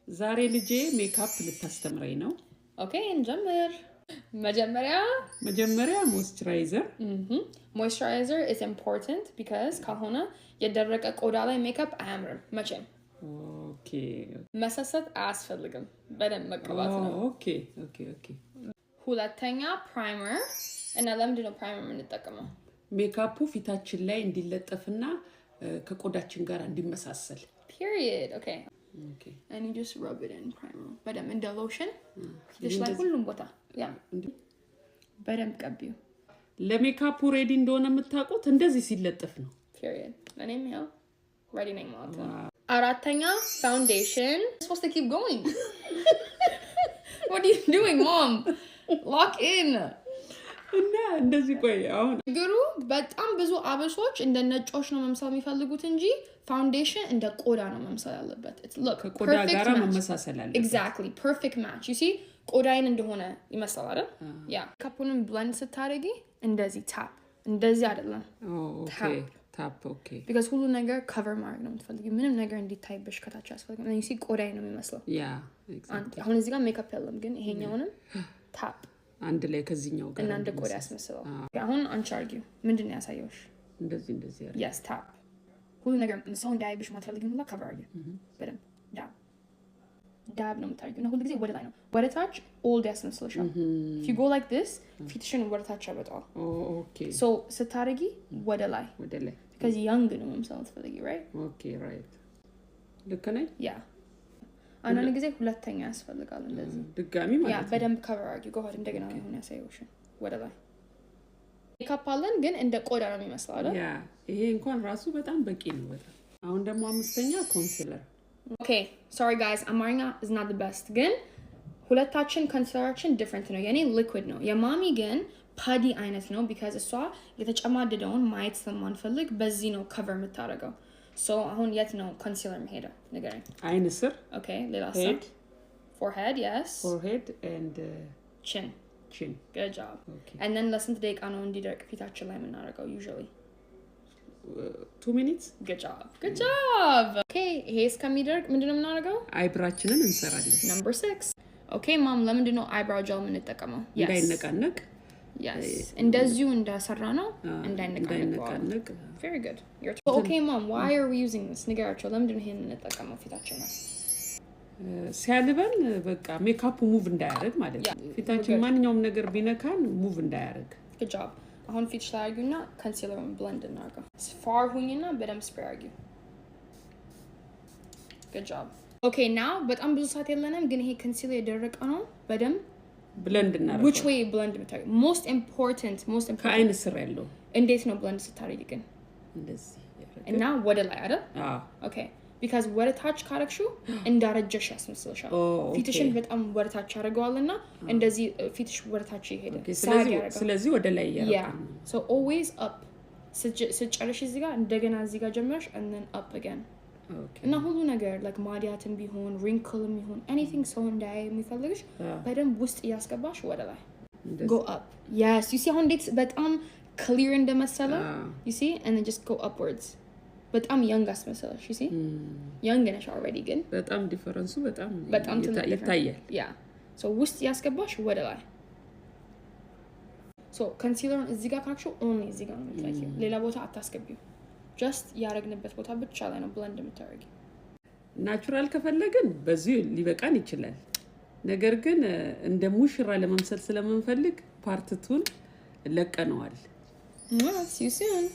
ዛሬ ልጄ ሜካፕ ልታስተምረኝ ነው። ኦኬ እንጀምር። መጀመሪያ ሞይስቸራይዘር moisturizer is important because ካልሆነ የደረቀ ቆዳ ላይ ሜካፕ አያምርም መቼም። ኦኬ መሰሰት አያስፈልግም በደንብ መቀባት ነው። ኦኬ ሁለተኛ ፕራይመር እና ለምንድን ነው ፕራይመር የምንጠቀመው? ሜካፑ ፊታችን ላይ እንዲለጠፍና ከቆዳችን ጋር እንዲመሳሰል። period okay and you just rub it in primer በደንብ እንደ ሎሽን ፊትሽ ላይ ሁሉም ቦታ ያ በደንብ ቀቢው። ለሜካፑ ሬዲ እንደሆነ የምታውቁት እንደዚህ ሲለጠፍ ነው። period እኔም ያው ready ነኝ ማለት ነው። አራተኛ foundation. You're supposed to keep going. What are you doing, mom? Lock in. እና እንደዚህ ቆይ አሁን ግሩ በጣም ብዙ አበሾች እንደ ነጮች ነው መምሰል የሚፈልጉት እንጂ ፋውንዴሽን እንደ ቆዳ ነው መምሰል ያለበት። It's look ቆዳ ጋር መመሳሰል አለበት። Exactly perfect match. You see ቆዳዬን እንደሆነ ይመስላል አይደል? ያ ካፑንም ብለንድ ስታደርጊ እንደዚህ ታፕ እንደዚህ አይደለም። ኦኬ ታፕ ኦኬ because ሁሉ ነገር cover ማድረግ ነው የምትፈልጊው ምንም ነገር እንዲታይብሽ ከታች ያስፈልጋል። you see ቆዳዬ ነው የሚመስለው። ያ ኤግዛክትሊ አሁን እዚህ ጋር ሜካፕ የለም ግን ይሄኛውንም ታፕ አንድ ላይ ከዚህኛው ጋር እና እንደ ቆዳ ያስመስለው። አሁን አንቺ አርጊው ምንድነው ያሳየውሽ? እንደዚህ ያለ yes ታፕ ሁሉ ነገር ሰው እንዳይብሽ ማትፈልጊው ሁሉ cover አርጊው በደንብ ዳብ ነው የምታርጊው እና ሁሉ ጊዜ ወደ ላይ ነው ወደ ታች ኦልድ ያስመስልሻል። if you go like this ፊትሽን ወደ ታች ያበጣው። ኦኬ so ስታርጊ ወደ ላይ because young ነው መምሰል ትፈልጊ right? ኦኬ right ልክ ነኝ? ያ አንዳንድ ጊዜ ሁለተኛ ያስፈልጋል እንደዚህ ድጋሚ ማለት ነው። ያ በደንብ cover አርጊው ጎሆድ እንደገና ነው ያሳየውሽ ወደ ላይ ሜካፕ አለን ግን እንደ ቆዳ ነው የሚመስለው አይደል? ያ ይሄ እንኳን ራሱ በጣም በቂ ነው በጣም። አሁን ደግሞ አምስተኛ ኮንሲለር። okay sorry guys አማርኛ is not the best ግን ሁለታችን ኮንሲለራችን different ነው። የኔ liquid ነው የማሚ ግን ፓዲ አይነት ነው because እሷ የተጨማደደውን ማየት ስለማንፈልግ በዚህ ነው cover የምታደርገው። so አሁን የት ነው ኮንሲለር መሄደው ንገረኝ። አይን ስር okay ሌላ head forehead yes forehead and chin good job okay and then ለስንት ደቂቃ ነው እንዲደርቅ ፊታችን ላይ የምናደርገው usually 2 minutes good job okay ይሄ እስከሚደርቅ ምንድነው የምናደርገው? አይብራችንን እንሰራለን። number 6 okay mom ለምንድን ነው eyebrow gel የምንጠቀመው? እንዳይነቃነቅ yes እንደዚሁ እንዳሰራ ነው እንዳይነቃነቅ very good okay mom why are we using this ንገራቸው ለምንድን ነው ይሄን የምንጠቀመው ፊታችን ላይ? ሲያልበን በቃ ሜካፑ ሙቭ እንዳያደርግ ማለት ነው። ፊታችን ማንኛውም ነገር ቢነካን ሙቭ እንዳያደርግ። good job አሁን ፊትሽ ላይ አርጊውና ኮንሲለሩን ብለንድ እናርገው። ፋር ሁኝና በደንብ ስፕሬይ አርጊው። good job okay now በጣም ብዙ ሰዓት የለንም ግን ይሄ ኮንሲለር የደረቀ ነው በደንብ ብለንድ እናርገው። which way blend ምታርጊ? most important ከአይን ስር ያለው እንዴት ነው ብለንድ ስታረጊ ግን? እንደዚህ ያደርጋል እና ወደ ላይ አይደል? okay because ወደ ታች ካረግሽው እንዳረጀሽ ያስመስልሻል። ፊትሽን በጣም ወደ ታች ያደርገዋልና እንደዚህ ፊትሽ ወደ ታች ይሄዳል። ስለዚህ ወደ ላይ ያደርጋል። so always up ስጨርሽ እዚህ ጋር እንደገና እዚህ ጋር ጀምረሽ and then up again እና ሁሉ ነገር like ማዲያትም ቢሆን wrinkleም ቢሆን anything ሰው እንዳያይ የሚፈልግሽ በደንብ ውስጥ እያስገባሽ ወደ ላይ go up yes you see how እንዴት በጣም clear እንደመሰለ you see and then just go upwards በጣም young አስመሰለሽ you see young ነሽ already ግን በጣም ዲፈረንሱ በጣም ይታያል ያ so ውስጥ ያስገባሽ ወደ ላይ so concealer እዚህ ጋር ካክሽው only እዚህ ጋር ነው የምታይው ሌላ ቦታ አታስገቢው just ያረግንበት ቦታ ብቻ ላይ ነው blend የምታረጊው። ናቹራል ከፈለግን በዚህ ሊበቃን ይችላል ነገር ግን እንደ ሙሽራ ለመምሰል ስለምንፈልግ ፓርት 2 ለቀነዋል። see you soon